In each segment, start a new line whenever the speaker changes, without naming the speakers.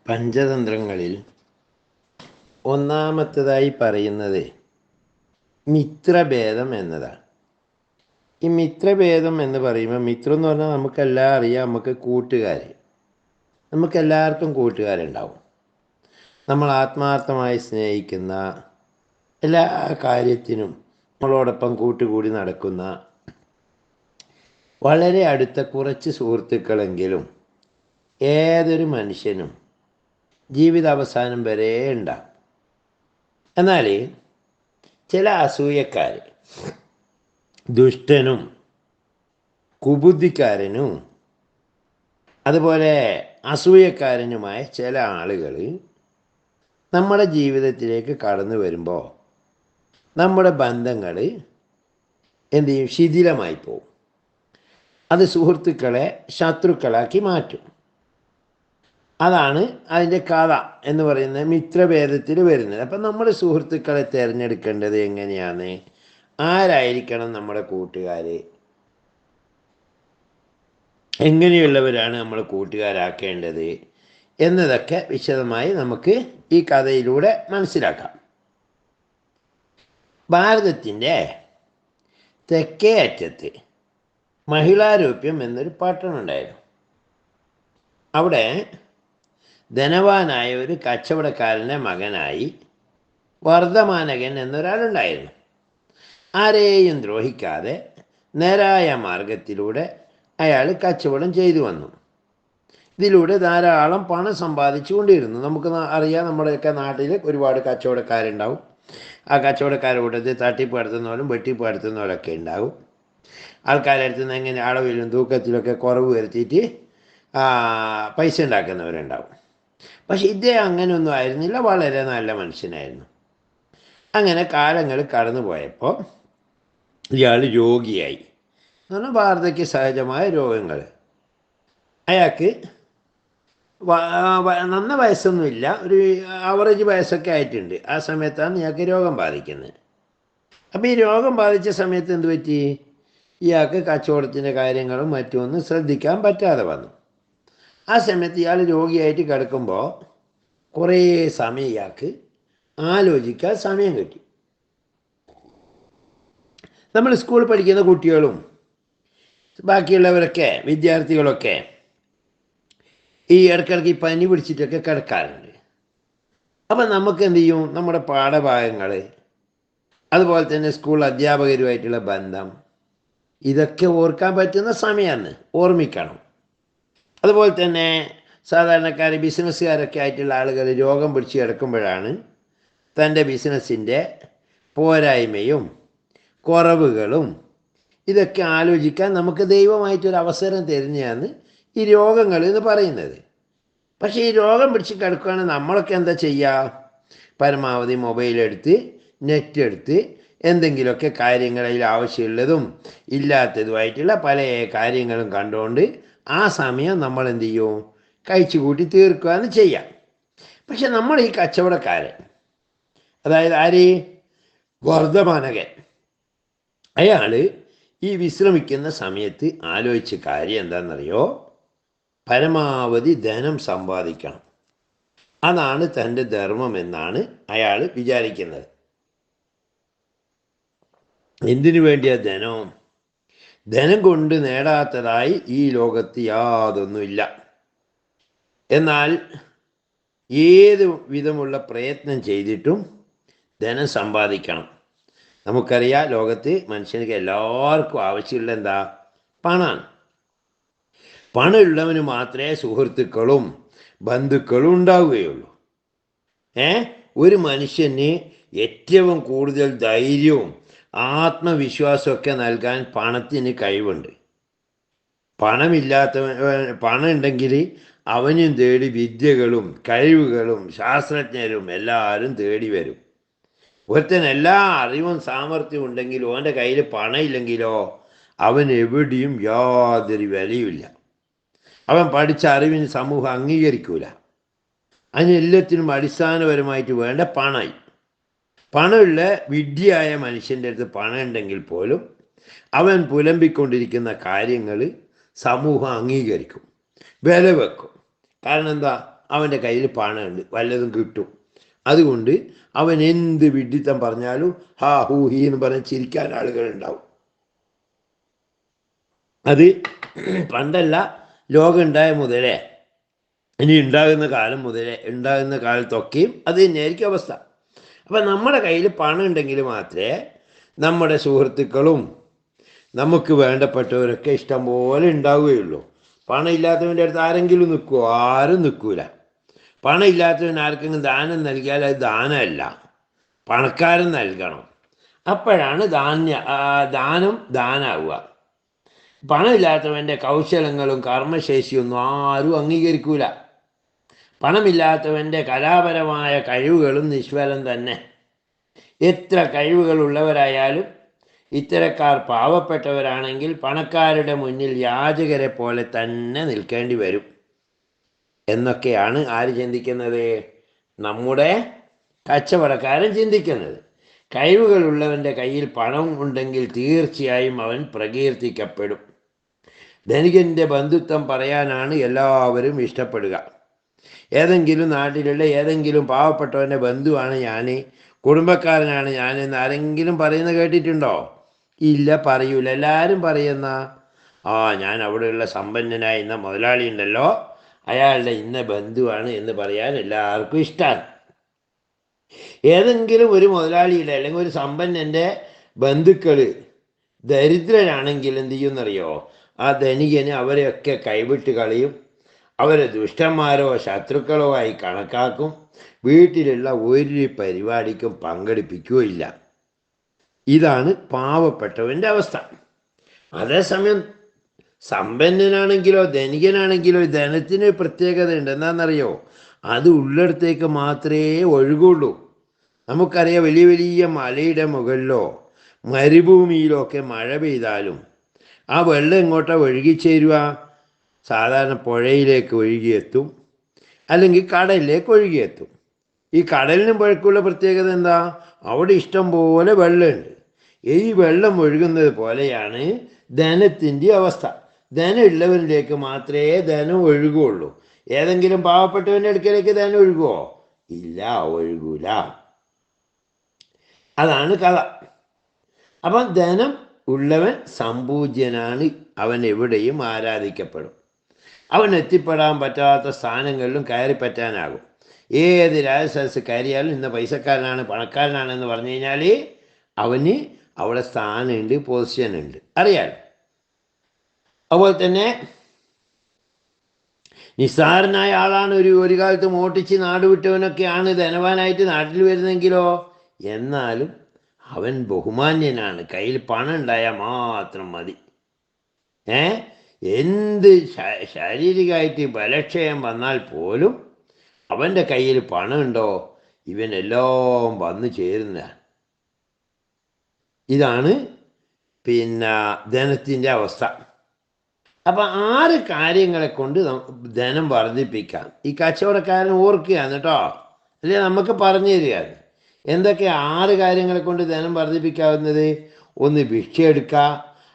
പഞ്ചതന്ത്രങ്ങളിൽ ഒന്നാമത്തേതായി പറയുന്നത് മിത്രഭേദം എന്നതാണ്. ഈ മിത്രഭേദം എന്ന് പറയുമ്പോൾ, മിത്രം എന്ന് പറഞ്ഞാൽ നമുക്കെല്ലാം അറിയാം, നമുക്കെല്ലാവർക്കും കൂട്ടുകാരുണ്ടാവും. നമ്മൾ ആത്മാർത്ഥമായി സ്നേഹിക്കുന്ന, എല്ലാ കാര്യത്തിനും നമ്മളോടൊപ്പം കൂട്ടുകൂടി നടക്കുന്ന വളരെ അടുത്ത കുറച്ച് സുഹൃത്തുക്കളെങ്കിലും ഏതൊരു മനുഷ്യനും ജീവിതാവസാനം വരെ ഉണ്ടാകും. എന്നാൽ ചില അസൂയക്കാർ, ദുഷ്ടനും കുബുദ്ധിക്കാരനും അതുപോലെ അസൂയക്കാരനുമായ ചില ആളുകൾ നമ്മുടെ ജീവിതത്തിലേക്ക് കടന്നു വരുമ്പോൾ നമ്മുടെ ബന്ധങ്ങൾ എന്തു ചെയ്യും? ശിഥിലമായി പോകും. അത് സുഹൃത്തുക്കളെ ശത്രുക്കളാക്കി മാറ്റും. അതാണ് അതിൻ്റെ കഥ എന്ന് പറയുന്നത്, മിത്രഭേദത്തിൽ വരുന്നത്. അപ്പം നമ്മൾ സുഹൃത്തുക്കളെ തിരഞ്ഞെടുക്കേണ്ടത് എങ്ങനെയാണ്? ആരായിരിക്കണം നമ്മുടെ കൂട്ടുകാർ? എങ്ങനെയുള്ളവരാണ് നമ്മൾ കൂട്ടുകാരാക്കേണ്ടത് എന്നതൊക്കെ വിശദമായി നമുക്ക് ഈ കഥയിലൂടെ മനസ്സിലാക്കാം. ഭാരതത്തിൻ്റെ തെക്കേ അറ്റത്ത് മഹിളാരൂപ്യം എന്നൊരു പട്ടണം ഉണ്ടായിരുന്നു. അവിടെ ധനവാനായ ഒരു കച്ചവടക്കാരൻ്റെ മകനായി വർദ്ധമാനകൻ എന്നൊരാളുണ്ടായിരുന്നു. ആരെയും ദ്രോഹിക്കാതെ നേരായ മാർഗത്തിലൂടെ അയാൾ കച്ചവടം ചെയ്തു വന്നു. ഇതിലൂടെ ധാരാളം പണം സമ്പാദിച്ചു കൊണ്ടിരുന്നു. നമുക്ക് അറിയാം, നമ്മുടെയൊക്കെ നാട്ടിൽ ഒരുപാട് കച്ചവടക്കാരുണ്ടാവും. ആ കച്ചവടക്കാരുടെ കൂട്ടത്തിൽ തട്ടിപ്പ് നടത്തുന്നവരും വെട്ടിപ്പ് നടത്തുന്നവരൊക്കെ ഉണ്ടാവും. ആൾക്കാരുടെ അടുത്ത് നിന്ന് എങ്ങനെ അളവിലും തൂക്കത്തിലൊക്കെ കുറവ് വരുത്തിയിട്ട് പൈസ ഉണ്ടാക്കുന്നവരുണ്ടാവും. പക്ഷെ ഇദ്ദേഹം അങ്ങനെയൊന്നും ആയിരുന്നില്ല, വളരെ നല്ല മനുഷ്യനായിരുന്നു. അങ്ങനെ കാലങ്ങൾ കടന്നു പോയപ്പോൾ ഇയാൾ രോഗിയായി. എന്ന് പറഞ്ഞാൽ വാർദ്ധക്യ സഹജമായ രോഗങ്ങൾ. അയാൾക്ക് നന്ന വയസ്സൊന്നുമില്ല, ഒരു ആവറേജ് വയസ്സൊക്കെ ആയിട്ടുണ്ട്. ആ സമയത്താണ് ഇയാൾക്ക് രോഗം ബാധിക്കുന്നത്. അപ്പോൾ ഈ രോഗം ബാധിച്ച സമയത്ത് എന്ത് പറ്റി? ഇയാൾക്ക് കച്ചവടത്തിൻ്റെ കാര്യങ്ങളും മറ്റുമൊന്നും ശ്രദ്ധിക്കാൻ പറ്റാതെ വന്നു. ആ സമയത്ത് ഇയാൾ രോഗിയായിട്ട് കിടക്കുമ്പോൾ കുറേ സമയം ഇയാൾക്ക് ആലോചിക്കാൻ സമയം കിട്ടി. നമ്മൾ സ്കൂളിൽ പഠിക്കുന്ന കുട്ടികളും ബാക്കിയുള്ളവരൊക്കെ, വിദ്യാർത്ഥികളൊക്കെ ഈ ഇടയ്ക്കിടയ്ക്ക് പനി പിടിച്ചിട്ടൊക്കെ കിടക്കാറുണ്ട്. അപ്പം നമുക്ക് എന്ത് ചെയ്യും? നമ്മുടെ പാഠഭാഗങ്ങൾ, അതുപോലെ തന്നെ സ്കൂൾ അധ്യാപകരുമായിട്ടുള്ള ബന്ധം, ഇതൊക്കെ ഓർക്കാൻ പറ്റുന്ന സമയമാണ്, ഓർമ്മിക്കണം. അതുപോലെ തന്നെ സാധാരണക്കാർ, ബിസിനസ്സുകാരൊക്കെ ആയിട്ടുള്ള ആളുകൾ രോഗം പിടിച്ച് കിടക്കുമ്പോഴാണ് തൻ്റെ ബിസിനസ്സിൻ്റെ പോരായ്മയും കുറവുകളും ഇതൊക്കെ ആലോചിക്കാൻ നമുക്ക് ദൈവമായിട്ടൊരു അവസരം തരുന്നതാണ് ഈ രോഗങ്ങൾ എന്ന് പറയുന്നത്. പക്ഷേ ഈ രോഗം പിടിച്ച് കിടക്കുകയാണെങ്കിൽ നമ്മളൊക്കെ എന്താ ചെയ്യുക? പരമാവധി മൊബൈലെടുത്ത്, നെറ്റ് എടുത്ത് എന്തെങ്കിലുമൊക്കെ കാര്യങ്ങളിൽ ആവശ്യമുള്ളതും ഇല്ലാത്തതുമായിട്ടുള്ള പല കാര്യങ്ങളും കണ്ടുകൊണ്ട് ആ സമയം നമ്മൾ എന്ത് ചെയ്യും? കഴിച്ചു കൂട്ടി തീർക്കുകയെന്ന് ചെയ്യാം. പക്ഷെ നമ്മൾ ഈ കച്ചവടക്കാരൻ, അതായത് ആര്? വർദ്ധമാനകൻ, അയാൾ ഈ വിശ്രമിക്കുന്ന സമയത്ത് ആലോചിച്ച കാര്യം എന്താണെന്നറിയോ? പരമാവധി ധനം സമ്പാദിക്കണം. അതാണ് തൻ്റെ ധർമ്മം എന്നാണ് അയാൾ വിചാരിക്കുന്നത്. എന്തിനു വേണ്ടിയ ധനം? ധനം കൊണ്ട് നേടാത്തതായി ഈ ലോകത്ത് യാതൊന്നുമില്ല. എന്നാൽ ഏത് വിധമുള്ള പ്രയത്നം ചെയ്തിട്ടും ധനം സമ്പാദിക്കണം. നമുക്കറിയാം, ലോകത്ത് മനുഷ്യർക്ക് എല്ലാവർക്കും ആവശ്യമുള്ള എന്താ? പണമാണ്. പണമുള്ളവന് മാത്രമേ സുഹൃത്തുക്കളും ബന്ധുക്കളും ഉണ്ടാവുകയുള്ളൂ. ഒരു മനുഷ്യന് ഏറ്റവും കൂടുതൽ ധൈര്യവും ആത്മവിശ്വാസമൊക്കെ നൽകാൻ പണത്തിന് കഴിവുണ്ട്. പണം ഉണ്ടെങ്കിൽ അവനും തേടി വിദ്യകളും കഴിവുകളും ശാസ്ത്രജ്ഞരും എല്ലാവരും തേടി വരും. ഒരുത്തൻ എല്ലാ അറിവും സാമർഥ്യവും ഉണ്ടെങ്കിലും അവൻ്റെ കയ്യിൽ പണം ഇല്ലെങ്കിലോ അവൻ എവിടെയും യാതൊരു വിലയുമില്ല. അവൻ പഠിച്ച അറിവിന് സമൂഹം അംഗീകരിക്കൂല. അതിനെല്ലാത്തിനും അടിസ്ഥാനപരമായിട്ട് വേണ്ട പണമായി. പണമുള്ള വിഡ്ഢിയായ മനുഷ്യൻ്റെ അടുത്ത് പണം ഉണ്ടെങ്കിൽ പോലും അവൻ പുലമ്പിക്കൊണ്ടിരിക്കുന്ന കാര്യങ്ങൾ സമൂഹം അംഗീകരിക്കും, വില വെക്കും. കാരണം എന്താ? അവൻ്റെ കയ്യിൽ പണമുണ്ട്, വല്ലതും കിട്ടും. അതുകൊണ്ട് അവൻ എന്ത് വിഡ്ഢിത്തം പറഞ്ഞാലും ഹാ ഹൂ ഹീ എന്ന് പറഞ്ഞ് ചിരിക്കാൻ ആളുകളുണ്ടാവും. അത് പണ്ടല്ല, ലോകം ഉണ്ടായ മുതലേ, ഇനി ഉണ്ടാകുന്ന കാലം മുതലേ, ഉണ്ടാകുന്ന കാലത്തൊക്കെയും അത് തന്നെയായിരിക്കും അവസ്ഥ. അപ്പം നമ്മുടെ കയ്യിൽ പണം ഉണ്ടെങ്കിൽ മാത്രമേ നമ്മുടെ സുഹൃത്തുക്കളും നമുക്ക് വേണ്ടപ്പെട്ടവരൊക്കെ ഇഷ്ടം പോലെ ഉണ്ടാവുകയുള്ളൂ. പണം ഇല്ലാത്തവൻ്റെ അടുത്ത് ആരെങ്കിലും നിൽക്കുമോ? ആരും നിൽക്കൂല. പണം ഇല്ലാത്തവൻ ആർക്കെങ്കിലും ദാനം നൽകിയാൽ അത് ദാനമല്ല, പണക്കാരൻ നൽകണം. അപ്പോഴാണ് ദാനം ദാനാവുക. പണമില്ലാത്തവൻ്റെ കൗശലങ്ങളും കർമ്മശേഷിയൊന്നും ആരും അംഗീകരിക്കൂല. പണമില്ലാത്തവൻ്റെ കലാപരമായ കഴിവുകളും നിഷ്ഫലം തന്നെ. എത്ര കഴിവുകളുള്ളവരായാലും ഇത്തരക്കാർ പാവപ്പെട്ടവരാണെങ്കിൽ പണക്കാരുടെ മുന്നിൽ യാചകരെ പോലെ തന്നെ നിൽക്കേണ്ടി വരും എന്നൊക്കെയാണ് ആര് ചിന്തിക്കുന്നത്? നമ്മുടെ കച്ചവടക്കാരൻ ചിന്തിക്കുന്നത്. കഴിവുകളുള്ളവൻ്റെ കയ്യിൽ പണം ഉണ്ടെങ്കിൽ തീർച്ചയായും അവൻ പ്രകീർത്തിക്കപ്പെടും. ധനികൻ്റെ ബന്ധുത്വം പറയാനാണ് എല്ലാവരും ഇഷ്ടപ്പെടുക. ഏതെങ്കിലും നാട്ടിലുള്ള ഏതെങ്കിലും പാവപ്പെട്ടവൻ്റെ ബന്ധുവാണ് ഞാൻ, കുടുംബക്കാരനാണ് ഞാൻ എന്ന് ആരെങ്കിലും പറയുന്നത് കേട്ടിട്ടുണ്ടോ? ഇല്ല, പറയൂല. എല്ലാവരും പറയുന്ന ഞാൻ അവിടെയുള്ള സമ്പന്നനായ ഇന്ന മുതലാളി ഉണ്ടല്ലോ, അയാളുടെ ഇന്ന ബന്ധുവാണ് എന്ന് പറയാൻ എല്ലാവർക്കും ഇഷ്ടമാണ്. ഏതെങ്കിലും ഒരു മുതലാളിയുടെ അല്ലെങ്കിൽ ഒരു സമ്പന്നൻ്റെ ബന്ധുക്കൾ ദരിദ്രരാണെങ്കിൽ എന്ത് ചെയ്യുമെന്നറിയോ? ആ ധനികന് അവരെയൊക്കെ കൈവിട്ട് കളയും. അവരെ ദുഷ്ടന്മാരോ ശത്രുക്കളോ ആയി കണക്കാക്കും. വീട്ടിലുള്ള ഒരു പരിപാടിക്കും പങ്കെടുപ്പിക്കുകയില്ല. ഇതാണ് പാവപ്പെട്ടവൻ്റെ അവസ്ഥ. അതേസമയം സമ്പന്നനാണെങ്കിലോ ധനികനാണെങ്കിലോ ധനത്തിന് പ്രത്യേകത ഉണ്ട്. എന്താണെന്നറിയോ? അത് ഉള്ളിടത്തേക്ക് മാത്രമേ ഒഴുകുള്ളൂ. നമുക്കറിയാം, വലിയ വലിയ മലയുടെ മുകളിലോ മരുഭൂമിയിലോ ഒക്കെ മഴ പെയ്താലും ആ വെള്ളം എങ്ങോട്ടാണ് ഒഴുകിച്ചേരുക? സാധാരണ പുഴയിലേക്ക് ഒഴുകിയെത്തും, അല്ലെങ്കിൽ കടലിലേക്ക് ഒഴുകിയെത്തും. ഈ കടലിനും പുഴയ്ക്കുള്ള പ്രത്യേകത എന്താ? അവിടെ ഇഷ്ടം പോലെ വെള്ളമുണ്ട്. ഈ വെള്ളം ഒഴുകുന്നത് പോലെയാണ് ധനത്തിൻ്റെ അവസ്ഥ. ധനം ഉള്ളവരിലേക്ക് മാത്രമേ ധനം ഒഴുകുള്ളൂ. ഏതെങ്കിലും പാവപ്പെട്ടവൻ്റെ അടുക്കലേക്ക് ധനം ഒഴുകുമോ? ഇല്ല, ഒഴുകൂല. അതാണ് കഥ. അപ്പം ധനം ഉള്ളവൻ സമ്പൂജ്യനാണ്. അവൻ എവിടെയും ആരാധിക്കപ്പെടും. അവൻ എത്തിപ്പെടാൻ പറ്റാത്ത സ്ഥാനങ്ങളിലും കയറി പറ്റാനാകും. ഏത് രാജസദസ് കയറിയാലും ഇന്ന് പൈസക്കാരനാണ്, പണക്കാരനാണെന്ന് പറഞ്ഞു കഴിഞ്ഞാൽ അവന് അവിടെ സ്ഥാനമുണ്ട്, പൊസിഷനുണ്ട്, അറിയാലോ. അതുപോലെ തന്നെ നിസ്സാരനായ ആളാണ്, ഒരു കാലത്ത് മോട്ടിച്ച് നാട് വിട്ടവനൊക്കെയാണ് ധനവാനായിട്ട് നാട്ടിൽ വരുന്നെങ്കിലോ, എന്നാലും അവൻ ബഹുമാന്യനാണ്. കയ്യിൽ പണം ഉണ്ടായാൽ മാത്രം മതി. എന്ത് ശാരീരികമായിട്ട് ബലക്ഷയം വന്നാൽ പോലും അവൻ്റെ കയ്യിൽ പണമുണ്ടോ, ഇവനെല്ലാം വന്നു ചേരുന്നതാണ്. ഇതാണ് ധനത്തിൻ്റെ അവസ്ഥ. അപ്പം 6 കാര്യങ്ങളെ കൊണ്ട് ധനം വർദ്ധിപ്പിക്കാം. ഈ കച്ചവടക്കാരൻ ഓർക്കുകയാണ് കേട്ടോ, അല്ലേ നമുക്ക് പറഞ്ഞു തരികയാണ്. എന്തൊക്കെ 6 കാര്യങ്ങളെ കൊണ്ട് ധനം വർദ്ധിപ്പിക്കാവുന്നത്? 1, ഭിക്ഷ എടുക്കുക,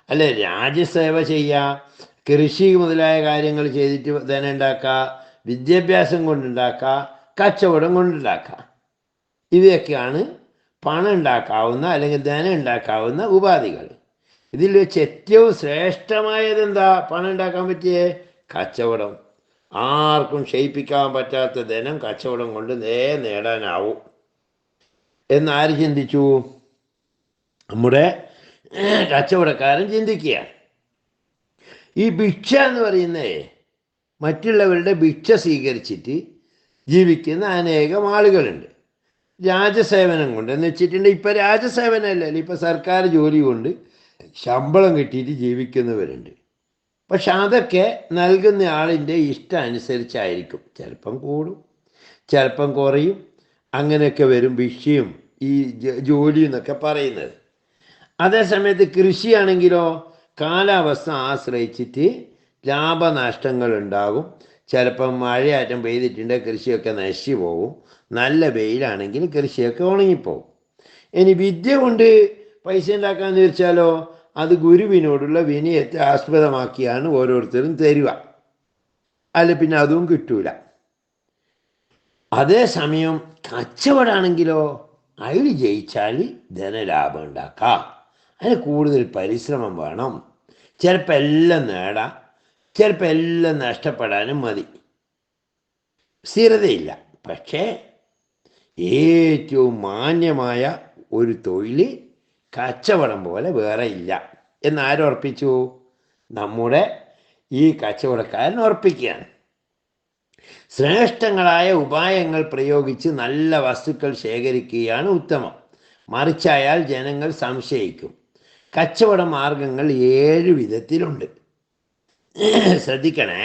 അല്ലെ രാജ്യസേവ ചെയ്യുക, കൃഷി മുതലായ കാര്യങ്ങൾ ചെയ്തിട്ട് ധനം ഉണ്ടാക്കുക, വിദ്യാഭ്യാസം കൊണ്ടുണ്ടാക്കുക, കച്ചവടം കൊണ്ടുണ്ടാക്കുക. ഇവയൊക്കെയാണ് പണം ഉണ്ടാക്കാവുന്ന അല്ലെങ്കിൽ ധനം ഉണ്ടാക്കാവുന്ന ഉപാധികൾ. ഇതിൽ വെച്ച് ഏറ്റവും ശ്രേഷ്ഠമായത് എന്താ? പണം ഉണ്ടാക്കാൻ പറ്റിയേ കച്ചവടം. ആർക്കും ക്ഷയിപ്പിക്കാൻ പറ്റാത്ത ധനം കച്ചവടം കൊണ്ട് നേടാനാവും എന്നാര് ചിന്തിച്ചു? നമ്മുടെ കച്ചവടക്കാരൻ ചിന്തിക്കുക. ഈ ഭിക്ഷ എന്ന് പറയുന്നത് മറ്റുള്ളവരുടെ ഭിക്ഷ സ്വീകരിച്ചിട്ട് ജീവിക്കുന്ന അനേകം ആളുകളുണ്ട്. രാജസേവനം കൊണ്ട് എന്ന് വെച്ചിട്ടുണ്ട്, ഇപ്പം രാജസേവനമല്ലല്ലോ, ഇപ്പം സർക്കാർ ജോലി കൊണ്ട് ശമ്പളം കിട്ടിയിട്ട് ജീവിക്കുന്നവരുണ്ട്. പക്ഷെ അതൊക്കെ നൽകുന്ന ആളിൻ്റെ ഇഷ്ടം അനുസരിച്ചായിരിക്കും. ചിലപ്പം കൂടും, ചിലപ്പം കുറയും, അങ്ങനെയൊക്കെ വരും ഭിക്ഷയും ഈ ജോലി എന്നൊക്കെ പറയുന്നത്. അതേസമയത്ത് കൃഷിയാണെങ്കിലോ കാലാവസ്ഥ ആശ്രയിച്ചിട്ട് ലാഭനഷ്ടങ്ങൾ ഉണ്ടാകും. ചിലപ്പം മഴയാറ്റം പെയ്തിട്ടുണ്ടെങ്കിൽ കൃഷിയൊക്കെ നശിച്ചു പോകും. നല്ല വെയിലാണെങ്കിൽ കൃഷിയൊക്കെ ഉണങ്ങിപ്പോകും. ഇനി വിദ്യ കൊണ്ട് പൈസ ഉണ്ടാക്കാമെന്ന് വെച്ചാലോ അത് ഗുരുവിനോടുള്ള വിനയത്തെ ആസ്പദമാക്കിയാണ് ഓരോരുത്തരും തരിക. അല്ല പിന്നെ അതും കിട്ടൂല. അതേസമയം കച്ചവടമാണെങ്കിലോ അതിൽ ജയിച്ചാൽ ധനലാഭം ഉണ്ടാക്കാം. അതിന് കൂടുതൽ പരിശ്രമം വേണം. ചിലപ്പോൾ എല്ലാം നേടാം, ചിലപ്പോൾ എല്ലാം നഷ്ടപ്പെടാനും മതി. സ്ഥിരതയില്ല. പക്ഷേ ഏറ്റവും മാന്യമായ ഒരു തൊഴിൽ കച്ചവടം പോലെ വേറെ ഇല്ല എന്നാരുറപ്പിച്ചു? നമ്മുടെ ഈ കച്ചവടക്കാരൻ ഉറപ്പിക്കുകയാണ്. ശ്രേഷ്ഠങ്ങളായ ഉപായങ്ങൾ പ്രയോഗിച്ച് നല്ല വസ്തുക്കൾ ശേഖരിക്കുകയാണ് ഉത്തമം. മറിച്ചായാൽ ജനങ്ങൾ സംശയിക്കും. കച്ചവട മാർഗങ്ങൾ 7 വിധത്തിലുണ്ട്. ശ്രദ്ധിക്കണേ,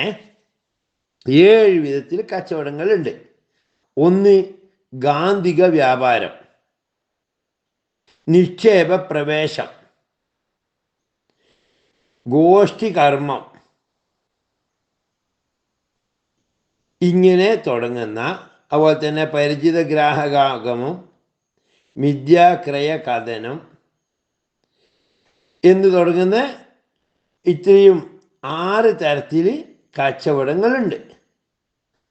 7 വിധത്തിൽ കച്ചവടങ്ങളുണ്ട്. 1. ഗാന്ധിക വ്യാപാരം, നിക്ഷേപ പ്രവേശം, ഗോഷ്ഠി കർമ്മം, ഇങ്ങനെ തുടങ്ങുന്ന, അതുപോലെ തന്നെ പരിചിത ഗ്രാഹകാഗമം, മിഥ്യാക്രയ കഥനം എന്ന് തുടങ്ങുന്ന ഇത്രയും 6 തരത്തിൽ കച്ചവടങ്ങളുണ്ട്.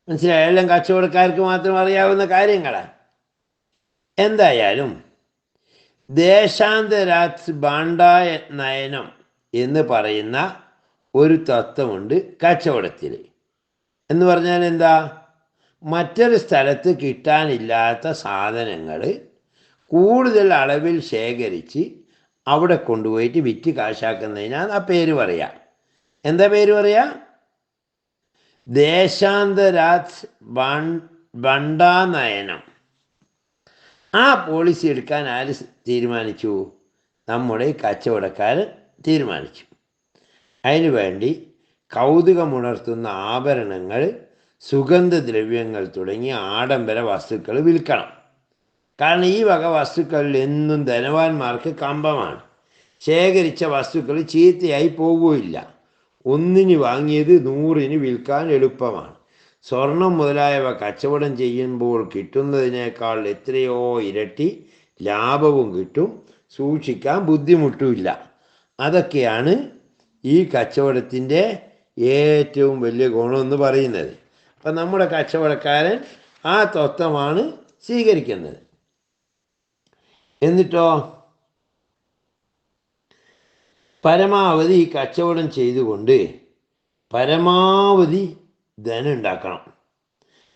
മനസ്സിലായ? എല്ലാം കച്ചവടക്കാർക്ക് മാത്രം അറിയാവുന്ന കാര്യങ്ങളാണ്. എന്തായാലും ദേശാന്തരാത് ഭാണ്ഡായ നയനം എന്ന് പറയുന്ന ഒരു തത്വമുണ്ട് കച്ചവടത്തിൽ. എന്ന് പറഞ്ഞാൽ എന്താ? മറ്റൊരു സ്ഥലത്ത് കിട്ടാനില്ലാത്ത സാധനങ്ങൾ കൂടുതൽ അളവിൽ ശേഖരിച്ച് അവിടെ കൊണ്ടുപോയിട്ട് വിറ്റ് കാശാക്കുന്നതിനാണ് ആ പേര് പറയാം. എന്താ പേര് പറയാ? ദേശാന്തരാത് ഭണ്ഡാനയനം. ആ പോളിസി എടുക്കാൻ ആര് തീരുമാനിച്ചു? നമ്മുടെ കച്ചവടക്കാരൻ തീരുമാനിച്ചു. അതിനു വേണ്ടി കൗതുകമുണർത്തുന്ന ആഭരണങ്ങൾ, സുഗന്ധദ്രവ്യങ്ങൾ തുടങ്ങിയ ആഡംബര വസ്തുക്കൾ വിൽക്കണം. കാരണം ഈ വക വസ്തുക്കളിൽ എന്നും ധനവാന്മാർക്ക് കമ്പമാണ്. ശേഖരിച്ച വസ്തുക്കൾ ചീത്തയായി പോകുകയില്ല. ഒന്നിന് വാങ്ങിയത് 100-ന് വിൽക്കാൻ എളുപ്പമാണ്. സ്വർണം മുതലായവ കച്ചവടം ചെയ്യുമ്പോൾ കിട്ടുന്നതിനേക്കാൾ എത്രയോ ഇരട്ടി ലാഭവും കിട്ടും. സൂക്ഷിക്കാൻ ബുദ്ധിമുട്ടുമില്ല. അതൊക്കെയാണ് ഈ കച്ചവടത്തിൻ്റെ ഏറ്റവും വലിയ ഗുണമെന്ന് പറയുന്നത്. അപ്പം നമ്മുടെ കച്ചവടക്കാരൻ ആ തത്വമാണ് സ്വീകരിക്കുന്നത്. എന്നിട്ടോ പരമാവധി കച്ചവടം ചെയ്തുകൊണ്ട് പരമാവധി ധനം ഉണ്ടാക്കണം.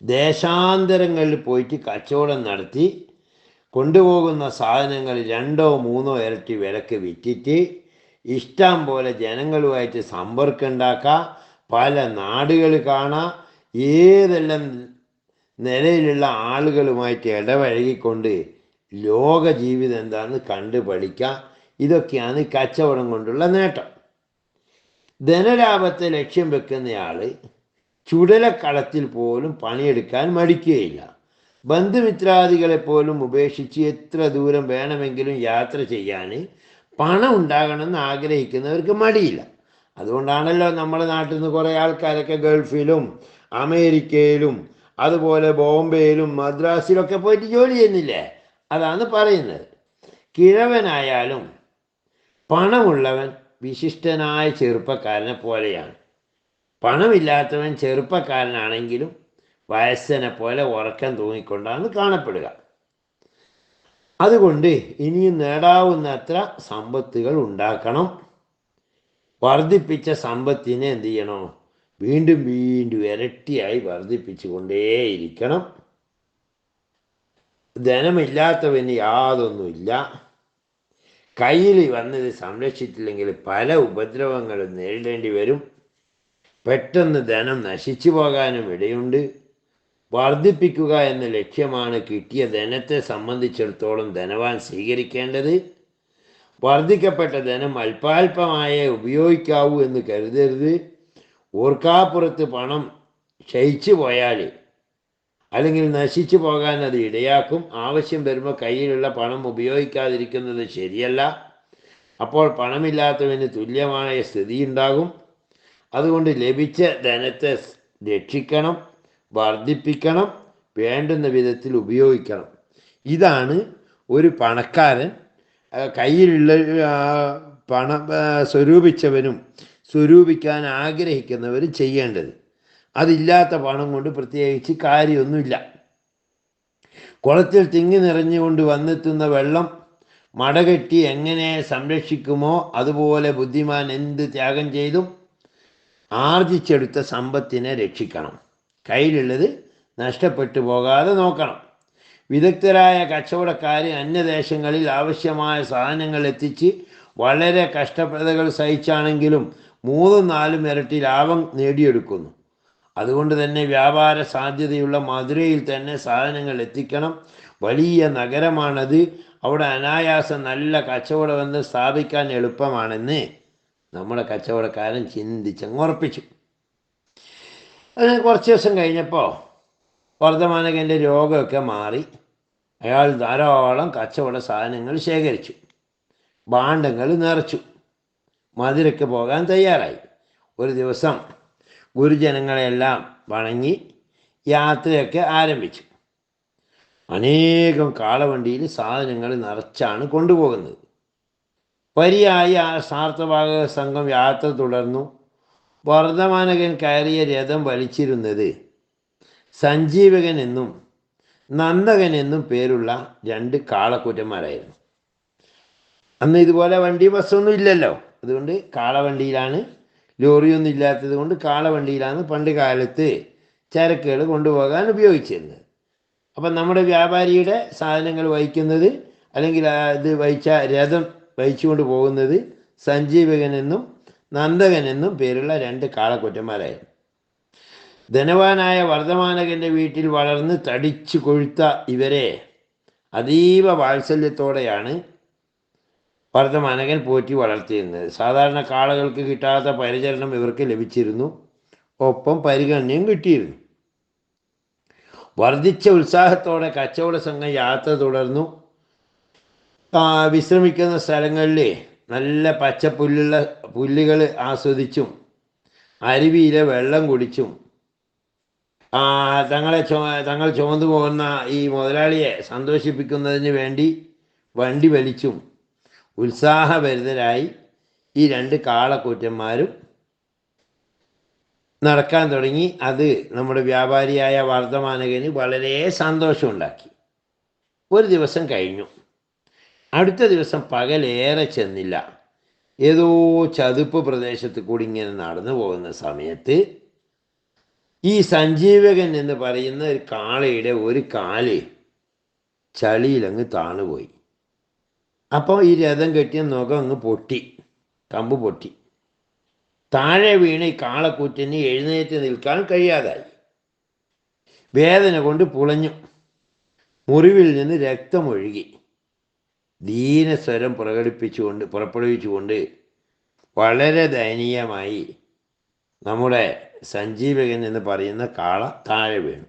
ദേശാന്തരങ്ങളിൽ പോയിട്ട് കച്ചവടം നടത്തി കൊണ്ടുപോകുന്ന സാധനങ്ങൾ 2-3 ഇരട്ടി വിലക്ക് വിറ്റിട്ട് ഇഷ്ടം പോലെ ജനങ്ങളുമായിട്ട് സമ്പർക്കം ഉണ്ടാക്കുക, പല നാടുകൾ കാണാം, ഏതെല്ലാം നിലയിലുള്ള ആളുകളുമായിട്ട് ഇടപഴകിക്കൊണ്ട് ലോക ജീവിതം എന്താണെന്ന് കണ്ടു പഠിക്കാം. ഇതൊക്കെയാണ് കച്ചവടം കൊണ്ടുള്ള നേട്ടം. ധനലാഭത്തെ ലക്ഷ്യം വെക്കുന്നയാൾ ചുടലക്കളത്തിൽ പോലും പണിയെടുക്കാൻ മടിക്കുകയില്ല. ബന്ധുമിത്രാദികളെപ്പോലും ഉപേക്ഷിച്ച് എത്ര ദൂരം വേണമെങ്കിലും യാത്ര ചെയ്യാൻ പണം ഉണ്ടാകണമെന്ന് ആഗ്രഹിക്കുന്നവർക്ക് മടിയില്ല. അതുകൊണ്ടാണല്ലോ നമ്മുടെ നാട്ടിൽ നിന്ന് കുറേ ആൾക്കാരൊക്കെ ഗൾഫിലും അമേരിക്കയിലും അതുപോലെ ബോംബെയിലും മദ്രാസിലൊക്കെ പോയിട്ട് ജോലി ചെയ്യുന്നില്ലേ? അതാണ് പറയുന്നത്. കിഴവനായാലും പണമുള്ളവൻ വിശിഷ്ടനായ ചെറുപ്പക്കാരനെ പോലെയാണ്. പണമില്ലാത്തവൻ ചെറുപ്പക്കാരനാണെങ്കിലും വയസ്സനെ പോലെ ഉറക്കം തൂങ്ങിക്കൊണ്ടാണ് കാണപ്പെടുക. അതുകൊണ്ട് ഇനിയും നേടാവുന്നത്ര സമ്പത്തുകൾ ഉണ്ടാക്കണം. വർദ്ധിപ്പിച്ച സമ്പത്തിനെ എന്ത് ചെയ്യണോ? വീണ്ടും വീണ്ടും ഇരട്ടിയായി വർദ്ധിപ്പിച്ചു കൊണ്ടേയിരിക്കണം. ധനമില്ലാത്തവന് യാതൊന്നുമില്ല. കയ്യിൽ വന്നത് സംരക്ഷിച്ചില്ലെങ്കിൽ പല ഉപദ്രവങ്ങളും നേരിടേണ്ടി വരും. പെട്ടെന്ന് ധനം നശിച്ചു പോകാനും ഇടയുണ്ട്. വർദ്ധിപ്പിക്കുക എന്ന ലക്ഷ്യമാണ് കിട്ടിയ ധനത്തെ സംബന്ധിച്ചിടത്തോളം ധനവാൻ സ്വീകരിക്കേണ്ടത്. വർദ്ധിക്കപ്പെട്ട ധനം അല്പാൽപമായേ ഉപയോഗിക്കാവൂ എന്ന് കരുതരുത്. ഓർക്കാപ്പുറത്ത് പണം ക്ഷയിച്ചു പോയാൽ അല്ലെങ്കിൽ നശിച്ചു പോകാൻ അത് ഇടയാക്കും. ആവശ്യം വരുമ്പോൾ കയ്യിലുള്ള പണം ഉപയോഗിക്കാതിരിക്കുന്നത് ശരിയല്ല. അപ്പോൾ പണമില്ലാത്തവന് തുല്യമായ സ്ഥിതി ഉണ്ടാകും. അതുകൊണ്ട് ലഭിച്ച ധനത്തെ രക്ഷിക്കണം, വർദ്ധിപ്പിക്കണം, വേണ്ടുന്ന വിധത്തിൽ ഉപയോഗിക്കണം. ഇതാണ് ഒരു പണക്കാരൻ കയ്യിലുള്ള പണം സ്വരൂപിച്ചവനും സ്വരൂപിക്കാൻ ആഗ്രഹിക്കുന്നവരും ചെയ്യേണ്ടത്. അതില്ലാത്ത പണം കൊണ്ട് പ്രത്യേകിച്ച് കാര്യമൊന്നുമില്ല. കുളത്തിൽ തിങ്ങി നിറഞ്ഞുകൊണ്ട് വന്നെത്തുന്ന വെള്ളം മടകെട്ടി എങ്ങനെ സംരക്ഷിക്കുമോ അതുപോലെ ബുദ്ധിമാൻ എന്ത് ത്യാഗം ചെയ്തും ആർജിച്ചെടുത്ത സമ്പത്തിനെ രക്ഷിക്കണം. കയ്യിലുള്ളത് നഷ്ടപ്പെട്ടു പോകാതെ നോക്കണം. വിദഗ്ധരായ കച്ചവടക്കാർ അന്യദേശങ്ങളിൽ ആവശ്യമായ സാധനങ്ങൾ എത്തിച്ച് വളരെ കഷ്ടപ്പെടലുകൾ സഹിച്ചാണെങ്കിലും 3-4 ഇരട്ടി ലാഭം നേടിയെടുക്കുന്നു. അതുകൊണ്ട് തന്നെ വ്യാപാര സാധ്യതയുള്ള മധുരയിൽ തന്നെ സാധനങ്ങൾ എത്തിക്കണം. വലിയ നഗരമാണത്. അവിടെ അനായാസം നല്ല കച്ചവടബന്ധം സ്ഥാപിക്കാൻ എളുപ്പമാണെന്ന് നമ്മുടെ കച്ചവടക്കാരൻ ചിന്തിച്ചങ്ങ് ഉറപ്പിച്ചു. അതിന് കുറച്ച് ദിവസം കഴിഞ്ഞപ്പോൾ വർദ്ധമാനകൻ്റെ രോഗമൊക്കെ മാറി. അയാൾ ധാരാളം കച്ചവട സാധനങ്ങൾ ശേഖരിച്ചു, ഭാണ്ഡങ്ങൾ നിറച്ചു, മധുരയ്ക്ക് പോകാൻ തയ്യാറായി. ഒരു ദിവസം ഗുരുജനങ്ങളെല്ലാം വണങ്ങി യാത്രയൊക്കെ ആരംഭിച്ചു. അനേകം കാളവണ്ടിയിൽ സാധനങ്ങൾ നിറച്ചാണ് കൊണ്ടുപോകുന്നത്. വരിയായി ആ സാർത്ഥവാഹക സംഘം യാത്ര തുടർന്നു. വർദ്ധമാനകൻ കയറിയ രഥം വലിച്ചിരുന്നത് സഞ്ജീവകൻ എന്നും നന്ദകൻ എന്നും പേരുള്ള 2 കാളക്കൂറ്റന്മാരായിരുന്നു. അന്ന് ഇതുപോലെ വണ്ടി ബസ്സൊന്നും ഇല്ലല്ലോ. അതുകൊണ്ട് കാളവണ്ടിയിലാണ്, ലോറിയൊന്നും ഇല്ലാത്തത് കൊണ്ട് കാളവണ്ടിയിലാണ് പണ്ട് കാലത്ത് ചരക്കുകൾ കൊണ്ടുപോകാൻ ഉപയോഗിച്ചിരുന്നത്. അപ്പം നമ്മുടെ വ്യാപാരിയുടെ സാധനങ്ങൾ വഹിക്കുന്നത് അല്ലെങ്കിൽ അത് വഹിച്ച രഥം വഹിച്ചുകൊണ്ട് പോകുന്നത് സഞ്ജീവകൻ എന്നും നന്ദകൻ എന്നും പേരുള്ള 2 കാളക്കൂറ്റന്മാരായിരുന്നു. ധനവാനായ വർദ്ധമാനകൻ്റെ വീട്ടിൽ വളർന്ന് തടിച്ചു കൊഴുത്ത ഇവരെ അതീവ വാത്സല്യത്തോടെയാണ് വർദ്ധമാനകൻ പോറ്റി വളർത്തിയിരുന്നത്. സാധാരണ കാളകൾക്ക് കിട്ടാത്ത പരിചരണം ഇവർക്ക് ലഭിച്ചിരുന്നു. ഒപ്പം പരിഗണനയും കിട്ടിയിരുന്നു. വർദ്ധിച്ച ഉത്സാഹത്തോടെ കച്ചവട സംഘം യാത്ര തുടർന്നു. വിശ്രമിക്കുന്ന സ്ഥലങ്ങളിൽ നല്ല പച്ച പുല്ലുകൾ ആസ്വദിച്ചും അരുവിയിലെ വെള്ളം കുടിച്ചും തങ്ങൾ ചുമന്നു പോകുന്ന ഈ മുതലാളിയെ സന്തോഷിപ്പിക്കുന്നതിന് വേണ്ടി വണ്ടി വലിച്ചും ഉത്സാഹഭരിതരായി ഈ 2 കാളക്കൂറ്റന്മാരും നടക്കാൻ തുടങ്ങി. അത് നമ്മുടെ വ്യാപാരിയായ വർദ്ധമാനകന് വളരെ സന്തോഷമുണ്ടാക്കി. ഒരു ദിവസം കഴിഞ്ഞു. അടുത്ത ദിവസം പകലേറെ ചെന്നില്ല. ഏതോ ചതുപ്പ് പ്രദേശത്ത് കൂടി ഇങ്ങനെ നടന്നു പോകുന്ന സമയത്ത് ഈ സഞ്ജീവകൻ എന്ന് പറയുന്ന ഒരു കാളയുടെ ഒരു കാല് ചളിയിലങ്ങ് താണുപോയി. അപ്പോൾ ഈ രഥം കെട്ടിയ നുകം അങ്ങ് പൊട്ടി, കമ്പ് പൊട്ടി. താഴെ വീണ് ഈ കാളക്കൂറ്റന് എഴുന്നേറ്റ് നിൽക്കാൻ കഴിയാതായി. വേദന കൊണ്ട് പുളഞ്ഞു. മുറിവിൽ നിന്ന് രക്തമൊഴുകി. ദീനസ്വരം പുറപ്പെടുവിച്ചുകൊണ്ട് വളരെ ദയനീയമായി നമ്മുടെ സഞ്ജീവകൻ എന്ന് പറയുന്ന കാള താഴെ വീണു.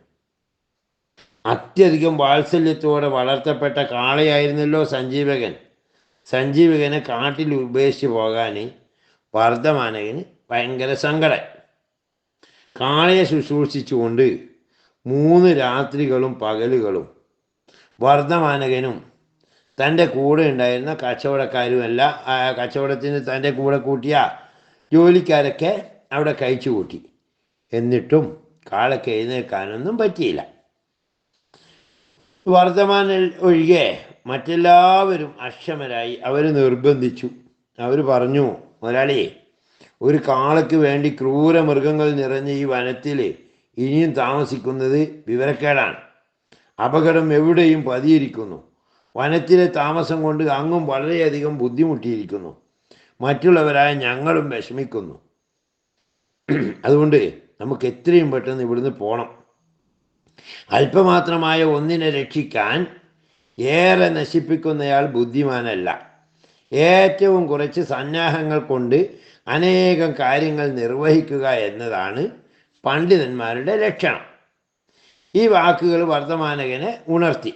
അത്യധികം വാത്സല്യത്തോടെ വളർത്തപ്പെട്ട കാളയായിരുന്നല്ലോ സഞ്ജീവകൻ. സഞ്ജീവകനെ കാട്ടിൽ ഉപേക്ഷിച്ച് പോകാൻ വർദ്ധമാനകന് ഭയങ്കര സങ്കടം. കാളയെ ശുശ്രൂഷിച്ചുകൊണ്ട് 3 രാത്രികളും പകലുകളും വർദ്ധമാനകനും തൻ്റെ കൂടെ ഉണ്ടായിരുന്ന കച്ചവടക്കാരുമെല്ലാം കച്ചവടത്തിന് തൻ്റെ കൂടെ കൂട്ടിയ ജോലിക്കാരൊക്കെ അവിടെ കഴിച്ചു കൂട്ടി. എന്നിട്ടും കാളയ്ക്ക് എഴുന്നേൽക്കാനൊന്നും പറ്റിയില്ല. വർദ്ധമാനൻ ഒഴികെ മറ്റെല്ലാവരും അക്ഷമരായി. അവർ നിർബന്ധിച്ചു. അവർ പറഞ്ഞു, മുതലാളി, ഒരു കാളയ്ക്ക് വേണ്ടി ക്രൂര മൃഗങ്ങൾ നിറഞ്ഞ ഈ വനത്തിൽ ഇനിയും താമസിക്കുന്നത് വിവരക്കേടാണ്. അപകടം എവിടെയും പതിയിരിക്കുന്നു. വനത്തിലെ താമസം കൊണ്ട് അങ്ങും വളരെയധികം ബുദ്ധിമുട്ടിയിരിക്കുന്നു. മറ്റുള്ളവരായ ഞങ്ങളും വിഷമിക്കുന്നു. അതുകൊണ്ട് നമുക്ക് എത്രയും പെട്ടെന്ന് ഇവിടുന്ന് പോകണം. അല്പമാത്രമായ ഒന്നിനെ രക്ഷിക്കാൻ ഏറെ നശിപ്പിക്കുന്നയാൾ ബുദ്ധിമാനല്ല. ഏറ്റവും കുറച്ച് സന്നാഹങ്ങൾ കൊണ്ട് അനേകം കാര്യങ്ങൾ നിർവഹിക്കുക എന്നതാണ് പണ്ഡിതന്മാരുടെ ലക്ഷണം. ഈ വാക്കുകൾ വർദ്ധമാനകനെ ഉണർത്തി.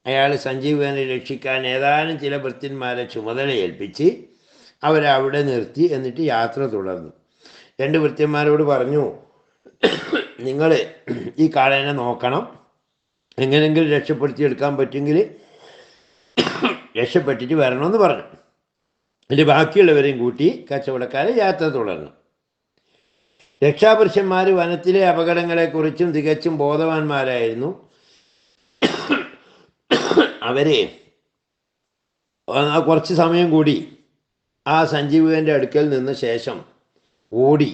അയാൾ സഞ്ജീവനെ രക്ഷിക്കാൻ ഏതാനും ചില ഭൃത്യന്മാരെ ചുമതലയേൽപ്പിച്ച് അവരെ അവിടെ നിർത്തി. എന്നിട്ട് യാത്ര തുടർന്നു. 2 ഭൃത്യന്മാരോട് പറഞ്ഞു, നിങ്ങൾ ഈ കാളേനെ നോക്കണം. എങ്ങനെയെങ്കിലും രക്ഷപ്പെടുത്തിയെടുക്കാൻ പറ്റുമെങ്കിൽ രക്ഷപ്പെട്ടിട്ട് വരണമെന്ന് പറഞ്ഞു. എന്നിട്ട് ബാക്കിയുള്ളവരെയും കൂട്ടി കച്ചവടക്കാരെ യാത്ര തുടർന്നു. രക്ഷാപുരുഷന്മാർ വനത്തിലെ അപകടങ്ങളെക്കുറിച്ചും തികച്ചും ബോധവാന്മാരായിരുന്നു. അവർ കുറച്ച് സമയം കൂടി ആ സഞ്ജീവകൻ്റെ അടുക്കൽ നിന്ന ശേഷം ഓടി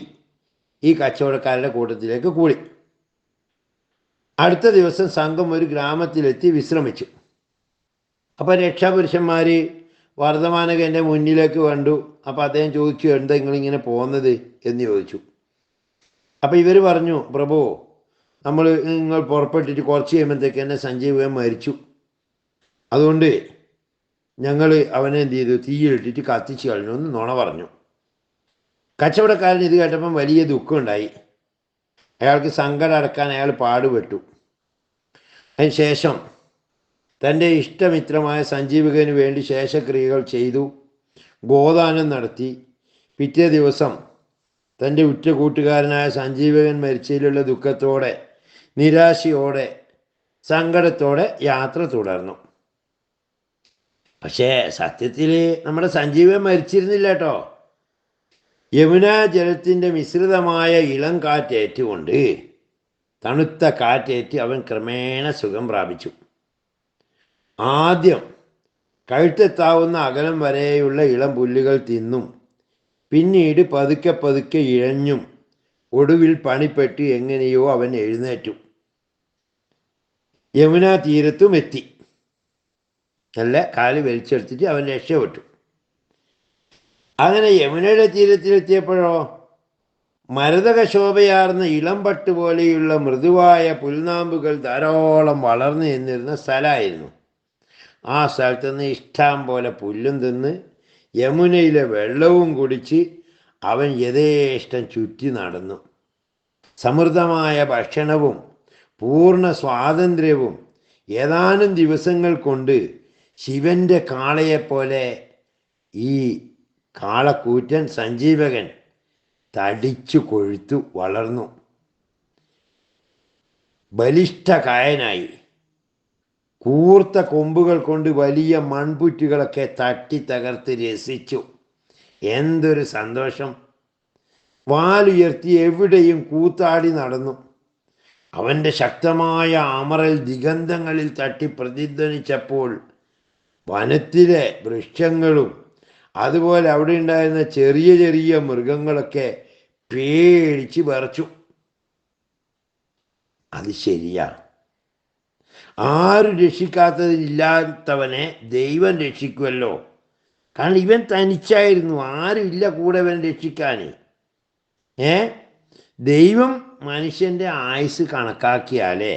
ഈ കച്ചവടക്കാരുടെ കൂട്ടത്തിലേക്ക് കൂടി. അടുത്ത ദിവസം സംഘം ഒരു ഗ്രാമത്തിലെത്തി വിശ്രമിച്ചു. അപ്പോൾ രക്ഷാപുരുഷന്മാർ വർദ്ധമാനകൻ്റെ മുന്നിലേക്ക് കണ്ടു. അപ്പോൾ അദ്ദേഹം ചോദിച്ചു, എന്താ നിങ്ങളിങ്ങനെ പോകുന്നത് എന്ന് ചോദിച്ചു. അപ്പോൾ ഇവർ പറഞ്ഞു, പ്രഭു, നിങ്ങൾ പുറപ്പെട്ടിട്ട് കുറച്ച് കഴിയുമ്പോഴത്തേക്ക് തന്നെ സഞ്ജീവൻ മരിച്ചു. അതുകൊണ്ട് ഞങ്ങൾ അവനെ എന്ത് ചെയ്തു, തീയിലിട്ടിട്ട് കത്തിച്ച് കളഞ്ഞു എന്ന് നുണ പറഞ്ഞു. കച്ചവടക്കാരൻ ഇത് കേട്ടപ്പം വലിയ ദുഃഖമുണ്ടായി. അയാൾക്ക് സങ്കടം അടക്കാൻ അയാൾ പാടുപെട്ടു. അതിന് ശേഷം തൻ്റെ ഇഷ്ടമിത്രമായ സഞ്ജീവകന് വേണ്ടി ശേഷക്രിയകൾ ചെയ്തു, ഗോദാനം നടത്തി. പിറ്റേ ദിവസം തൻ്റെ ഉറ്റ കൂട്ടുകാരനായ സഞ്ജീവകൻ മരിച്ചതിലുള്ള ദുഃഖത്തോടെ, നിരാശയോടെ, സങ്കടത്തോടെ യാത്ര തുടർന്നു. പക്ഷേ സത്യത്തിൽ നമ്മുടെ സഞ്ജീവൻ മരിച്ചിരുന്നില്ല കേട്ടോ. യമുനാ ജലത്തിൻ്റെ മിശ്രിതമായ ഇളം കാറ്റേറ്റുകൊണ്ട്, തണുത്ത കാറ്റേറ്റ് അവൻ ക്രമേണ സുഖം പ്രാപിച്ചു. ആദ്യം കഴുത്തെത്താവുന്ന അകലം വരെയുള്ള ഇളം പുല്ലുകൾ തിന്നും, പിന്നീട് പതുക്കെ പതുക്കെ ഇഴഞ്ഞും, ഒടുവിൽ പണിപ്പെട്ട് എങ്ങനെയോ അവൻ എഴുന്നേറ്റു. യമുനാ തീരത്തും എത്തി. നല്ല കാല് വലിച്ചെടുത്തിട്ട് അവൻ രക്ഷപ്പെട്ടു. അങ്ങനെ യമുനയുടെ തീരത്തിലെത്തിയപ്പോഴോ മരതക ശോഭയാർന്ന ഇളംപട്ട് പോലെയുള്ള മൃദുവായ പുൽനാമ്പുകൾ ധാരാളം വളർന്നു നിന്നിരുന്ന സ്ഥലമായിരുന്നു. ആ സ്ഥലത്ത് നിന്ന് ഇഷ്ടം പോലെ പുല്ലും തിന്ന് യമുനയിലെ വെള്ളവും കുടിച്ച് അവൻ യഥേഷ്ടം ചുറ്റി നടന്നു. സമൃദ്ധമായ ഭക്ഷണവും പൂർണ്ണ സ്വാതന്ത്ര്യവും ഏതാനും ദിവസങ്ങൾ കൊണ്ട് ശിവൻ്റെ കാളയെപ്പോലെ ഈ കാളക്കൂറ്റൻ സഞ്ജീവകൻ തടിച്ചു കൊഴുത്തു വളർന്നു. ബലിഷ്ഠകായനായി. കൂർത്ത കൊമ്പുകൾ കൊണ്ട് വലിയ മൺപുറ്റുകളൊക്കെ തട്ടി തകർത്ത് രസിച്ചു. എന്തൊരു സന്തോഷം! വാലുയർത്തി എവിടെയും കൂത്താടി നടന്നു. അവൻ്റെ ശക്തമായ അമറൽ ദിഗന്ധങ്ങളിൽ തട്ടി പ്രതിധ്വനിച്ചപ്പോൾ വനത്തിലെ വൃക്ഷങ്ങളും അതുപോലെ അവിടെ ഉണ്ടായിരുന്ന ചെറിയ ചെറിയ മൃഗങ്ങളൊക്കെ പേടിച്ച് വിറച്ചു. അത് ശരിയാ, ആരും രക്ഷിക്കാത്തതില്ലാത്തവനെ ദൈവം രക്ഷിക്കുമല്ലോ. കാരണം ഇവൻ തനിച്ചായിരുന്നു, ആരും ഇല്ല കൂടെ ഇവൻ രക്ഷിക്കാൻ. ദൈവം മനുഷ്യൻ്റെ ആയുസ് കണക്കാക്കിയാലേ,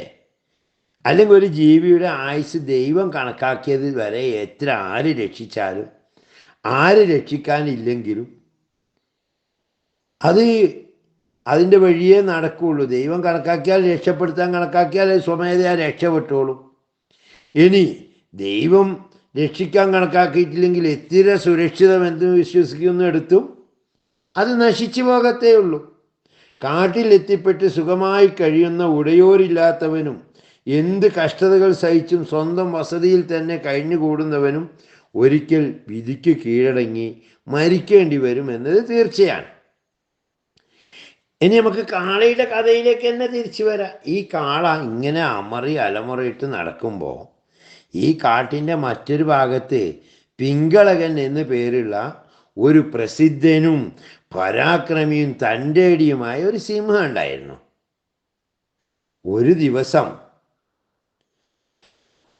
അല്ലെങ്കിൽ ഒരു ജീവിയുടെ ആയുസ് ദൈവം കണക്കാക്കിയത് വരെ എത്ര ആര് രക്ഷിച്ചാലും ആര് രക്ഷിക്കാനില്ലെങ്കിലും അതിൻ്റെ വഴിയേ നടക്കുകയുള്ളൂ. ദൈവം കണക്കാക്കിയാൽ, രക്ഷപ്പെടുത്താൻ കണക്കാക്കിയാൽ സ്വമേധയാ രക്ഷപ്പെട്ടോളൂ. ഇനി ദൈവം രക്ഷിക്കാൻ കണക്കാക്കിയിട്ടില്ലെങ്കിൽ എത്തിര സുരക്ഷിതമെന്ന് വിശ്വസിക്കുന്നിടത്തും അത് നശിച്ചു പോകത്തേ ഉള്ളൂ. കാട്ടിലെത്തിപ്പെട്ട് സുഖമായി കഴിയുന്ന ഉടയോരില്ലാത്തവനും എന്ത് കഷ്ടതകൾ സഹിച്ചും സ്വന്തം വസതിയിൽ തന്നെ കഴിഞ്ഞുകൂടുന്നവനും ഒരിക്കൽ വിധിക്ക് കീഴടങ്ങി മരിക്കേണ്ടി വരും എന്നത് തീർച്ചയാണ്. ഇനി നമുക്ക് കാളയുടെ കഥയിലേക്ക് തന്നെ തിരിച്ചു വരാം. ഈ കാള ഇങ്ങനെ അലമുറയിട്ട് നടക്കുമ്പോൾ ഈ കാട്ടിൻ്റെ മറ്റൊരു ഭാഗത്ത് പിങ്കളകൻ എന്ന് പേരുള്ള ഒരു പ്രസിദ്ധനും പരാക്രമിയും തൻ്റെടിയുമായ ഒരു സിംഹം ഉണ്ടായിരുന്നു. ഒരു ദിവസം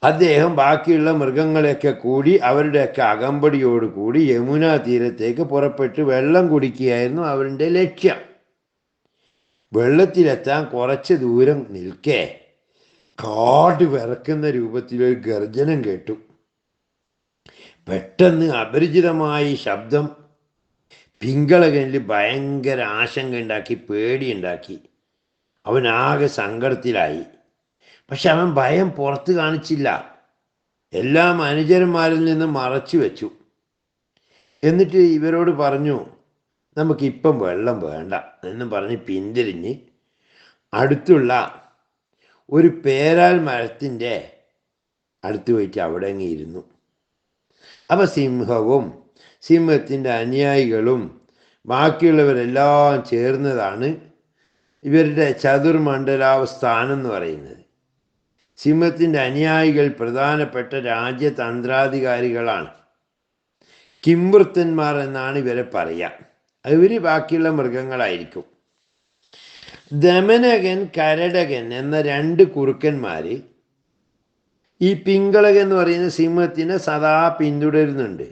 അദ്ദേഹം ബാക്കിയുള്ള മൃഗങ്ങളെയൊക്കെ കൂടി അവരുടെയൊക്കെ അകമ്പടിയോടുകൂടി യമുനാ തീരത്തേക്ക് പുറപ്പെട്ട് വെള്ളം കുടിക്കുകയായിരുന്നു അവരുടെ ലക്ഷ്യം. വെള്ളത്തിലെത്താൻ കുറച്ച് ദൂരം നിൽക്കെ കാട് വിറക്കുന്ന രൂപത്തിലൊരു ഗർജനം കേട്ടു. പെട്ടെന്ന് അപരിചിതമായ ശബ്ദം പിങ്കളകനിൽ ഭയങ്കര ആശങ്ക ഉണ്ടാക്കി, പേടിയുണ്ടാക്കി. അവനാകെ സങ്കടത്തിലായി. പക്ഷെ അവൻ ഭയം പുറത്ത് കാണിച്ചില്ല. എല്ലാ അനുചരന്മാരിൽ നിന്നും മറച്ചു വെച്ചു. എന്നിട്ട് ഇവരോട് പറഞ്ഞു, നമുക്കിപ്പം വെള്ളം വേണ്ട എന്നും പറഞ്ഞ് പിന്തിരിഞ്ഞ് അടുത്തുള്ള ഒരു പേരാൽ മരത്തിൻ്റെ അടുത്ത് പോയിട്ട് അവിടെ അങ്ങ് ഇരുന്നു. അപ്പം സിംഹവും സിംഹത്തിൻ്റെ അനുയായികളും ബാക്കിയുള്ളവരെല്ലാം ചേർന്നതാണ് ഇവരുടെ ചതുർമണ്ഡലാവസ്ഥാനം എന്ന് പറയുന്നത്. സിംഹത്തിൻ്റെ അനുയായികൾ പ്രധാനപ്പെട്ട രാജ്യതന്ത്രാധികാരികളാണ്. കിംവൃത്തന്മാർ എന്നാണ് ഇവരെ പറയുക. ഇവർ ബാക്കിയുള്ള മൃഗങ്ങളായിരിക്കും. ദമനകൻ, കരടകൻ എന്ന രണ്ട് കുറുക്കന്മാർ ഈ പിങ്കളകൻ എന്ന് പറയുന്ന സിംഹത്തിനെ സദാ പിന്തുടരുന്നുണ്ട്.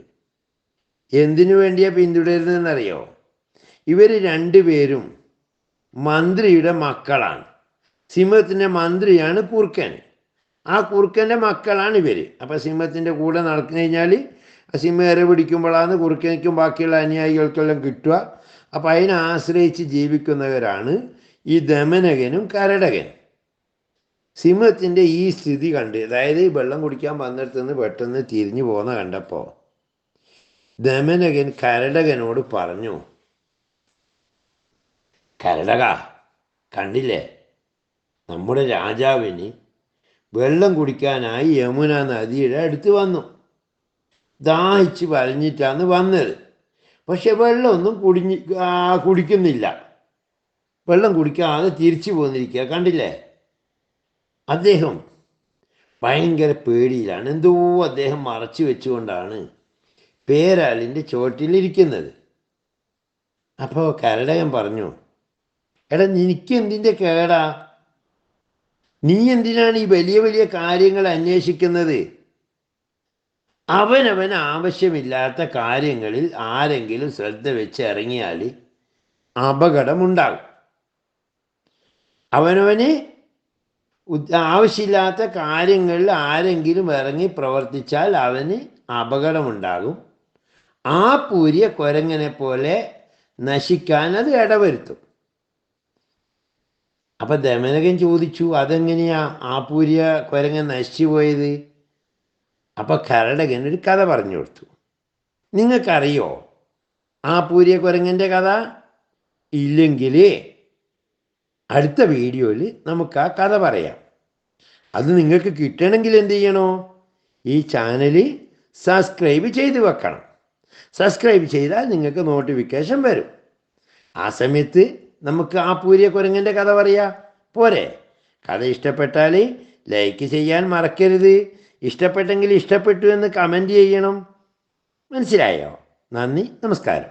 എന്തിനു വേണ്ടിയാണ് പിന്തുടരുന്നതെന്നറിയോ? ഇവർ രണ്ടുപേരും മന്ത്രിയുടെ മക്കളാണ്. സിംഹത്തിൻ്റെ മന്ത്രിയാണ് കുറുക്കൻ. ആ കുറുക്കൻ്റെ മക്കളാണ് ഇവർ. അപ്പം സിംഹത്തിൻ്റെ കൂടെ നടന്നു കഴിഞ്ഞാൽ സിംഹം ഇര പിടിക്കുമ്പോഴാണ് കുറുക്കനിക്കും ബാക്കിയുള്ള അനുയായികൾക്കെല്ലാം കിട്ടുക. അപ്പം അതിനെ ആശ്രയിച്ച് ജീവിക്കുന്നവരാണ് ഈ ദമനകനും കരടകനും. സിംഹത്തിൻ്റെ ഈ സ്ഥിതി കണ്ട്, അതായത് വെള്ളം കുടിക്കാൻ വന്നിടത്ത് നിന്ന് പെട്ടെന്ന് തിരിഞ്ഞു പോകുന്ന കണ്ടപ്പോൾ ദമനകൻ കരടകനോട് പറഞ്ഞു, കരടക, കണ്ടില്ലേ, നമ്മുടെ രാജാവിന് വെള്ളം കുടിക്കാനായി യമുന നദിയുടെ അടുത്ത് വന്നു. ദാഹിച്ച് വലഞ്ഞിട്ടാണ് വന്നത്. പക്ഷെ വെള്ളമൊന്നും കുടിക്കുന്നില്ല. വെള്ളം കുടിക്കാതെ തിരിച്ചു പോന്നിരിക്കുക, കണ്ടില്ലേ. അദ്ദേഹം ഭയങ്കര പേടിയിലാണ്. എന്തോ അദ്ദേഹം മറച്ചു വെച്ചുകൊണ്ടാണ് പേരാലിൻ്റെ ചോട്ടിലിരിക്കുന്നത്. അപ്പോൾ കരടകൻ പറഞ്ഞു, എടാ, നിനക്ക് എന്തിൻ്റെ കേടാ? നീ എന്തിനാണ് ഈ വലിയ വലിയ കാര്യങ്ങൾ അന്വേഷിക്കുന്നത്? അവനവൻ ആവശ്യമില്ലാത്ത കാര്യങ്ങളിൽ ആരെങ്കിലും ശ്രദ്ധ വെച്ച് ഇറങ്ങിയാൽ അപകടമുണ്ടാകും. അവനവന് ആവശ്യമില്ലാത്ത കാര്യങ്ങളിൽ ആരെങ്കിലും ഇറങ്ങി പ്രവർത്തിച്ചാൽ അവന് അപകടമുണ്ടാകും. ആ പൂരിയ കുരങ്ങനെ പോലെ നശിക്കാൻ അത് ഇടവരുത്തും. അപ്പം ദമനകൻ ചോദിച്ചു, അതെങ്ങനെയാ ആ പൂരിയ കുരങ്ങൻ നശിച്ചു പോയത്? അപ്പം കരടകൻ ഒരു കഥ പറഞ്ഞു കൊടുത്തു. നിങ്ങൾക്കറിയോ ആ പൂരിയ കുരങ്ങൻ്റെ കഥ? ഇല്ലെങ്കിൽ അടുത്ത വീഡിയോയിൽ നമുക്ക് ആ കഥ പറയാം. അത് നിങ്ങൾക്ക് കിട്ടണമെങ്കിൽ എന്ത് ചെയ്യണോ? ഈ ചാനൽ സബ്സ്ക്രൈബ് ചെയ്ത് വെക്കണം. സബ്സ്ക്രൈബ് ചെയ്താൽ നിങ്ങൾക്ക് നോട്ടിഫിക്കേഷൻ വരും. ആ സമയത്ത് നമുക്ക് ആ പൂരിയ കുരങ്ങൻ്റെ കഥ പറയാം. പോരെ? കഥ ഇഷ്ടപ്പെട്ടാൽ ലൈക്ക് ചെയ്യാൻ മറക്കരുത്. ഇഷ്ടപ്പെട്ടെങ്കിൽ ഇഷ്ടപ്പെട്ടു എന്ന് കമൻറ്റ് ചെയ്യണം. മനസ്സിലായോ? നന്ദി, നമസ്കാരം.